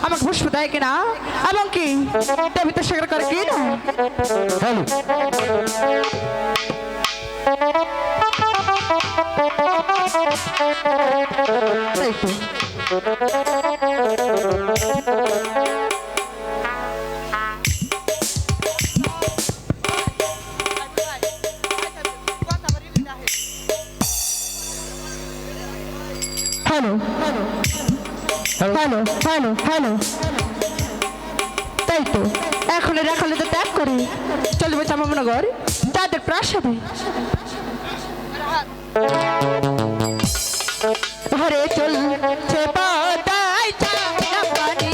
আমাকে পুষ্প দেয় কিনা এবং কি দেবতা স্বীকার করে কিনা। তাই তো হ্যালো হ্যালো হ্যালো হ্যালো, তাই তো এখন রাখালে তো ত্যাগ করি চলবে চামামনগর তাদের প্রাসাদে। ঘরে চলছে পদায় চাঁদা পানি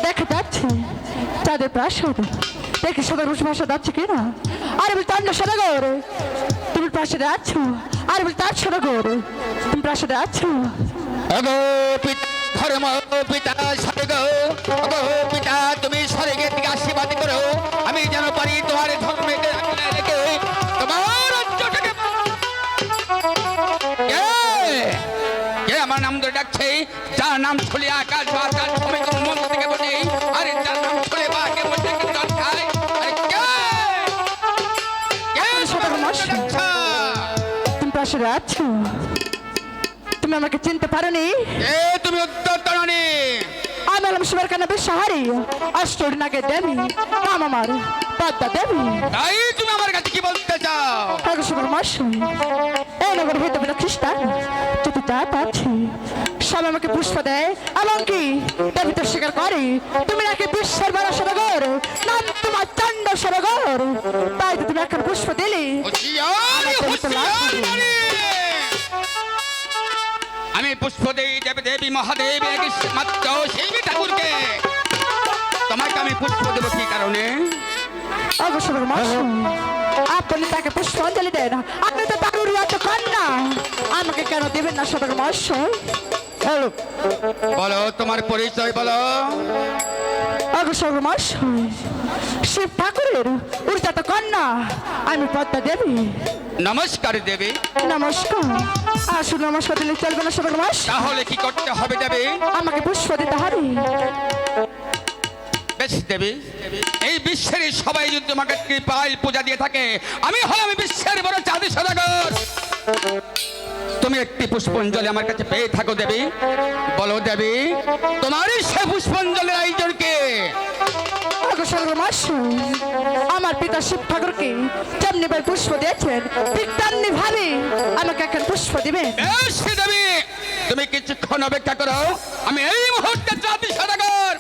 দেখা যাচ্ছে তাদের প্রাসাদ দেখে সদর ভাষা যাচ্ছে কিনা। আরে বল তার সদাগর তুমি প্রাসাদে আছো, আরে বল তার সদাগর তুমি প্রাসাদে আছো। পিতা পিতা তুমি স্বর্গের দিকে আশীর্বাদ করো, আমি যেন পারি তোমার ধর্মে রেখে তোমার রাজ্যটাকে। কে আমার নাম ধরে ডাকছে? যার নাম শুনে আকাশ বাতাস সময় কোন মন থেকে বলি, আরে যার নাম শুনে বাকে বলছে কি দরকার? তুমি প্রাসাদে আছো, তুমি আমাকে চিনতে পারোনি? তুমি উত্তরণী, আমি হলাম সুবরকানা বিশ্বহারী অষ্টর নাগে দেবী, নাম আমার পদ্মা দেবী। তাই তুমি আমার কাছে কি বলতে চাও? এই নগর হইতে বলে খ্রিস্টান যদি যা পাচ্ছি সব আমাকে পুষ্প দেয় এবং কি দেবতা স্বীকার করে তুমি নাকি বিশ্বের বড় সরগর, নাম তোমার চন্ড সরগর, তাই তো তুমি এখন পুষ্প দিলি। আমি পুষ্প দেই দেবী দেবী মহাদেব মাত্র সেই ঠাকুরকে, তোমাকে আমি পুষ্প দেব কি কারণে? অবশ্যই আপনি তাকে পুষ্পাঞ্জলি দেন, আপনি তো তার কন্যা, আমাকে কেন দেবেন না সদর মহাশয়? বলো তোমার পরিচয় বলো। অবশ্যই মহাশয় শিব ঠাকুরের উর্জাত কন্যা আমি পদ্মা দেবী। নমস্কার দেবী। নমস্কার। আসুন নমস্কার দিলে চলবে না সদর মহাশয়? তাহলে কি করতে হবে দেবী? আমাকে পুষ্প দিতে হবে। বেশ দেবী, এই বিশ্বের সবাই যদি তোমাকে কৃপায় পূজা দিয়ে থাকে, আমি হলাম বিশ্বের বড় চাঁদি সদাগর। তুমি একটি পুষ্পাঞ্জলি আমার কাছে পেয়ে থাকো দেবী। বলো দেবী, তোমারই সে পুষ্পাঞ্জলির আয়োজন কে? আমার পিতা শিব ঠাকুরকে যেমনি ভাই পুষ্প দিয়েছেন ঠিক তেমনি ভাবে আমাকে এখন পুষ্প দিবেন। দেবী, তুমি কিছুক্ষণ অপেক্ষা করো, আমি এই মুহূর্তে চাঁদি সদাগর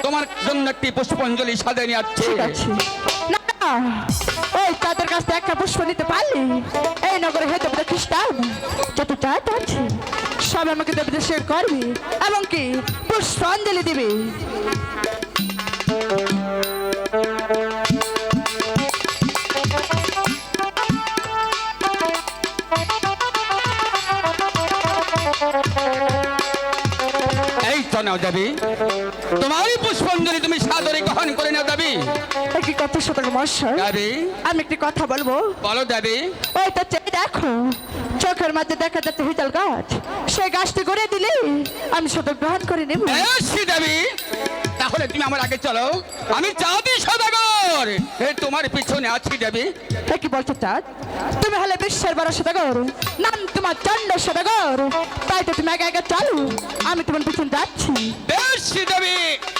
তোমার জন্য একটি পুষ্পাঞ্জলি সাজিয়ে নিয়ে আসছি। ঠিক আছে। না না, ওই তাদের কাছ থেকে একটা পুষ্প নিতে পারলি এই নগরে হয়তো বলে খ্রিস্টান যত চাঁদ আছে সব আমাকে দেবীদের শেয়ার করবি এবং কি পুষ্পাঞ্জলি দিবি। এই তো নাও দেবী, তোমারই পুষ্পাঞ্জলি তুমি সাদরে গ্রহণ করে নাও দেবী। এ কি কথা শতক মশাই, দেবী আমি একটি কথা বলবো। বলো দেবী। ওই তো চেয়ে দেখো চোখের মাঝে দেখা যাচ্ছে হিতাল গাছ, সেই গাছটি করে দিলে আমি শতক গ্রহণ করে নেব। এসি দেবী, তাহলে তুমি আমার আগে চলো, আমি চাঁদি সদাগর তোমার পিছনে আছি দেবী। এ কি বলছো চাঁদ, তুমি হলে বিশ্বের বড় সদাগর, নাম তোমার চন্ড সদাগর, তাই তো তুমি আগে আগে চলো, আমি তোমার পিছনে যাচ্ছি। এসি দেবী,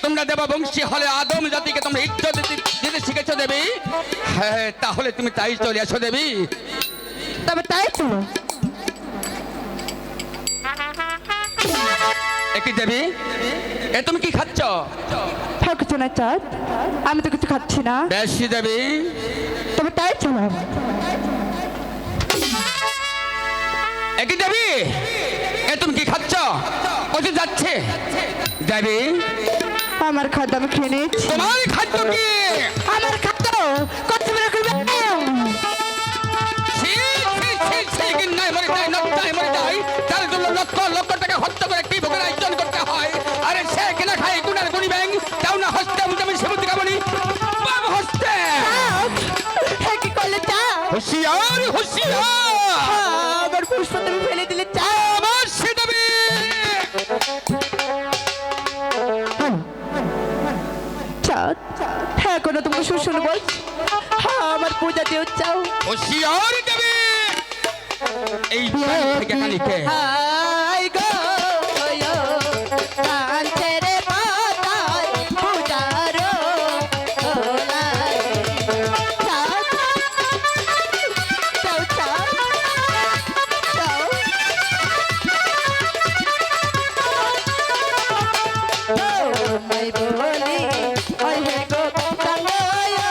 তোমরা দেববংশী হলে আদম জাতিকে তোমরা ইজ্জত দিতে শিখেছো দেবী। হ্যাঁ, তাহলে তুমি তাই চলে আসো দেবী। তবে তাই চলো। একই দেবী, এ তুমি কি খাচ্ছ? হ্যাঁ কিছু না চাঁদ, আমি তো কিছু খাচ্ছি না। বেশি দেবী, তবে তাই চলো। একই দেবী, এ তুমি কি খাচ্ছ? কোথায় যাচ্ছে দেবী? আমার খাদ্য আমি খেয়ে নিয়েছি। তোমার খাদ্য কি? আমার খাদ্য কত বড় করবে? ছি, ছি, ছি, ছি, কি নাই মরে যায়, নত্তায় মরে যায়। তার জন্য লক্ষ লক্ষ টাকা হত্যা করে একটি ভোগের আয়োজন করতে হয়। আরে সে কিনা খায় গুনার গুনি ব্যাং, তাও না হস্তে আমি সেবতী কামনি বাবা হস্তে। হ্যাঁ কি করলে চাঁদ? হুঁশিয়ার হুঁশিয়ার, আমার পুষ্প তুমি ফেলে দিলে চাঁদ। আমার সে দেবী। চাঁদ, হ্যাঁ কোনো তোমাকে শুনে বলছি, হ্যাঁ আমার পূজা দিও চাও। হুঁশিয়ার দেবী, এই প্রাণ থেকে খানিকে হাই গো গো কান্তের পাতায় পূজারো ওলাই। চাঁদ, চাও চাও চাও। তোমায় বলি ওই হে গো চাঙ্গয়া,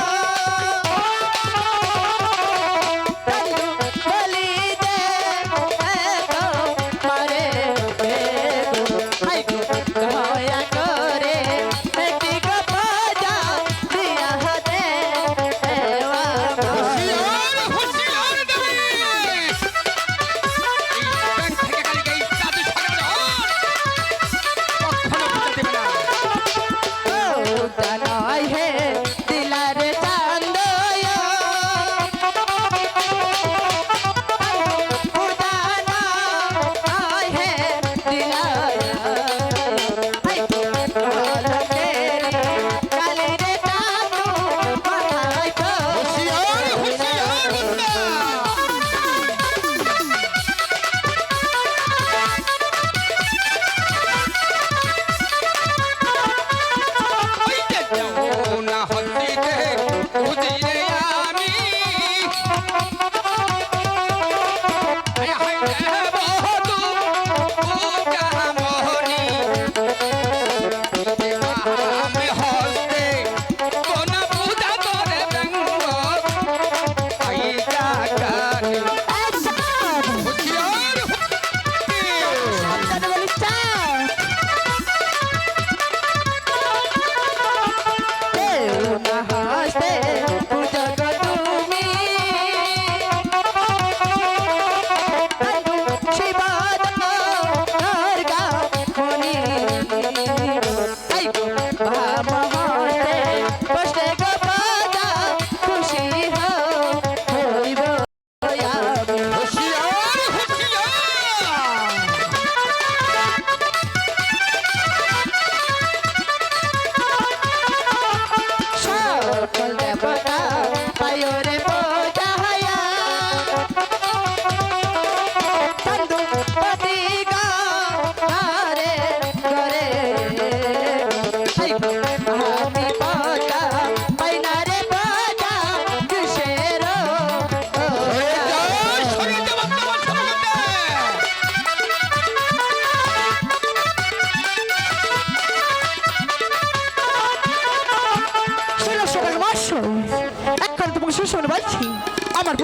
বলি দে এগো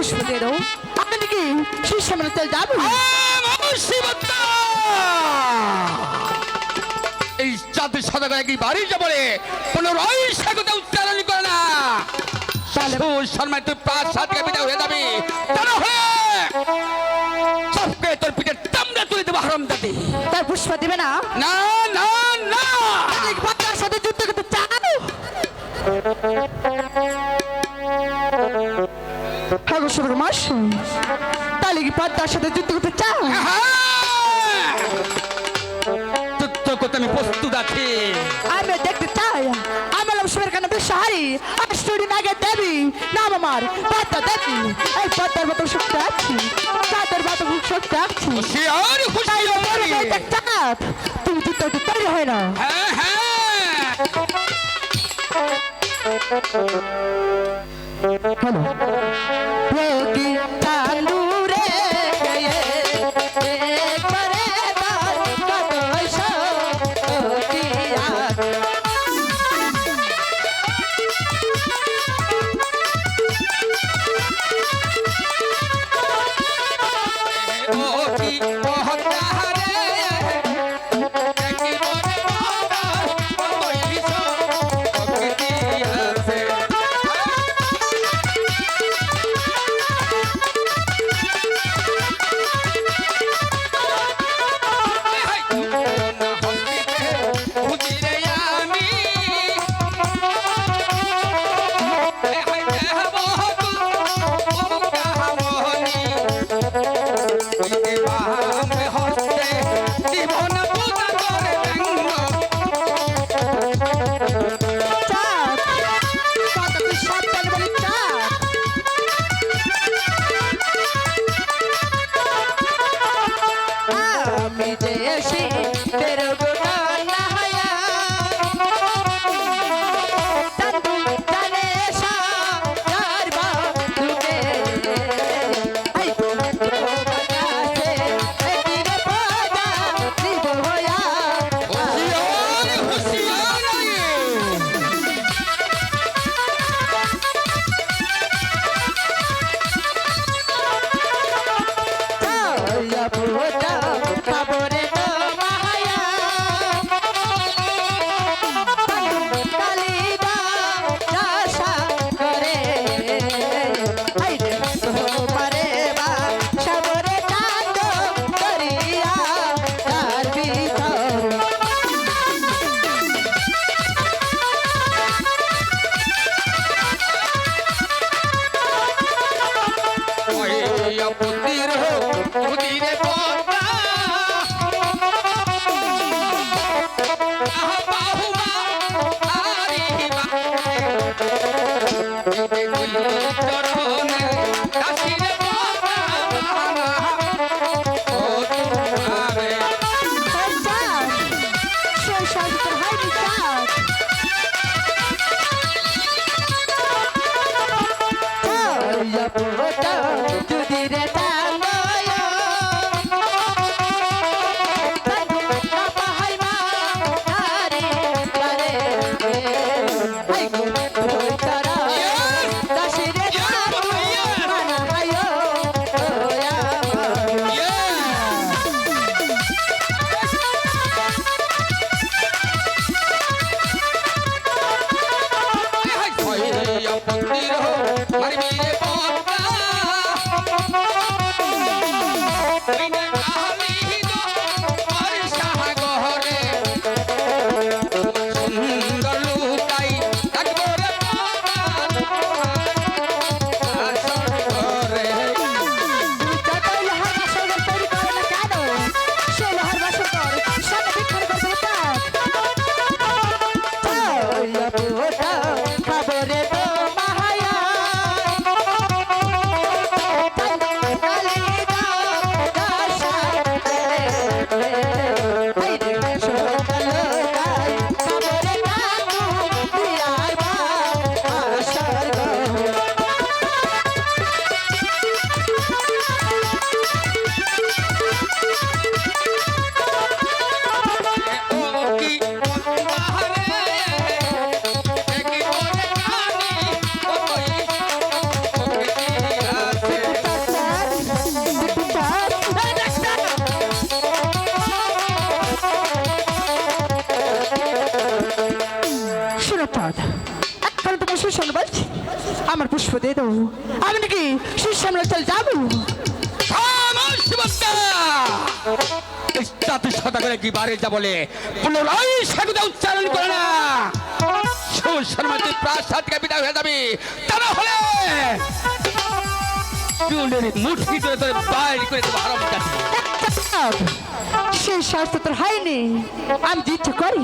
পুষ্প দিয়ে দাও আপনি কি সেই সামনে চলে যাবো এই জাতি সদাগর কি বাড়ি যাবরে পুনরায় স্বাগত উচ্চারণ করে না শর্মা তুই পাঁচ সাত বিদায় হয়ে যাবি তারা হয়ে সবকে তোর পিঠে চামড়া তুলে দেবো হারাম জাতি তার পুষ্প দিবে না না না না তাহলে কি পদ্মার সাথে যুদ্ধ করতে চাও হ্যাঁ গো সদর মাস তাহলে কি পদ্মার সাথে যুদ্ধ করতে চাও যুদ্ধ করতে আমি প্রস্তুত আছি আমি দেখতে চাই আমার লক্ষ্মীর কেন বিশাহারি আর স্টুডি নাগে দেবী নাম আমার পদ্মা দেবী এই পদ্মার মতো শক্তি আছি তাদের মতো শক্তি আছি হুঁশিয়ার হুঁশিয়ার তুমি যুদ্ধ তৈরি হয় না হ্যাঁ হ্যাঁ হ্যালো রোগী চালু রে একবারে তার কত শোকিয়া ও কি ও হতারে কি বলে বাবা ওই বিশো প্রকৃতি আছে আমি যে এসে তেরো গোটা না হয়া তন্তু জানে সার বা দুবে আই তো বাজাছে এদিকে বাজা দিব হয়া পোটা খবরে তো মায়া কালিদা চাষা করে আইরে তোমারে বা সাবরে কান্দ করিয়া তার ভিতর পুতির পুতিরে পদ্মা পুষ্প দিয়ে দেবো আমি নাকি শিষ্য আমরা চলে যাবো। খামোশ বক্তা! এই জাতি সদাগরে কি বারে যা বলে পুনরায় সেগুলো উচ্চারণ করে না। সুশর্মাতে প্রাসাদ থেকে বিদায় হয়ে যাবে, তা না হলে চুলের মুঠি ধরে তোর বাইর করে দেবো হারাম জাতি। সেই স্বাস্থ্য তোর হয়নি। আমি যে ইচ্ছে করি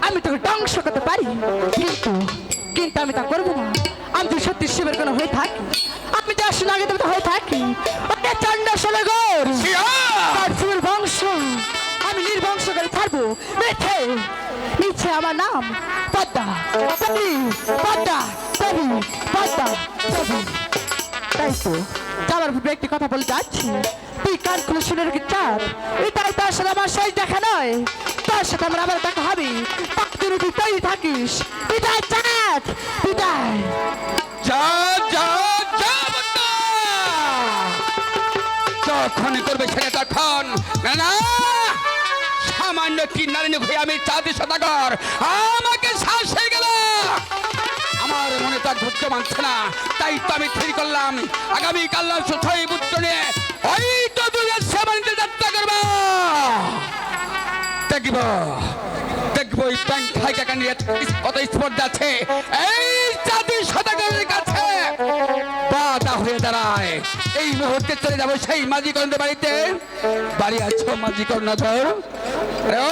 আমি তোকে ধ্বংস করতে পারি, কিন্তু কিন্তু আমি তা করবো না। আমি যদি সত্যি শিবের কোনো হয়ে থাকি, আমি যে আসলে আগে তো হয়ে থাকি ওটা চণ্ডাশোলগর তার শিবের বংশ আমি নির্বংশ করে ছাড়বো। মিথ্যে মিথ্যে আমার নাম পদ্মা দেবী, পদ্মা দেবী, পদ্মা দেবী। তাই তো যাওয়ার পূর্বে একটি কথা বলে যাচ্ছি, তুই কান খুলে শুনে রেখে চাপ এটাই তার সাথে আমার শেষ দেখা নয়, তার সাথে আমার আবার দেখা হবে। পাখির তুই তৈরি থাকিস। বিদায় চাঁদ, বিদায়। যা যা যা বক্তা! যখন করবে ছেলে তখন না না সামান্য কি নারী হয়ে আমি জাতি সদাগর আমাকে শ্বাস হয়ে গেল। আমার মনে তার ধৈর্য মানছে না, তাই তো আমি ঠিক করলাম আগামী কাল সুছয় পুত্র নিয়ে ওই তো দুর্গের সেবানিতে যাত্রা করবো। দেখব দেখবো এই প্যান্ট খাইকা কানিয়ে কত স্পর্ধা আছে এই জাতি সদাগরের কাছে বাধা হয়ে দাঁড়ায়। এই মুহূর্তে চলে যাবো সেই মাঝি কর্ণের বাড়িতে। বাড়ি আছো মাঝি কর্ণধর? ও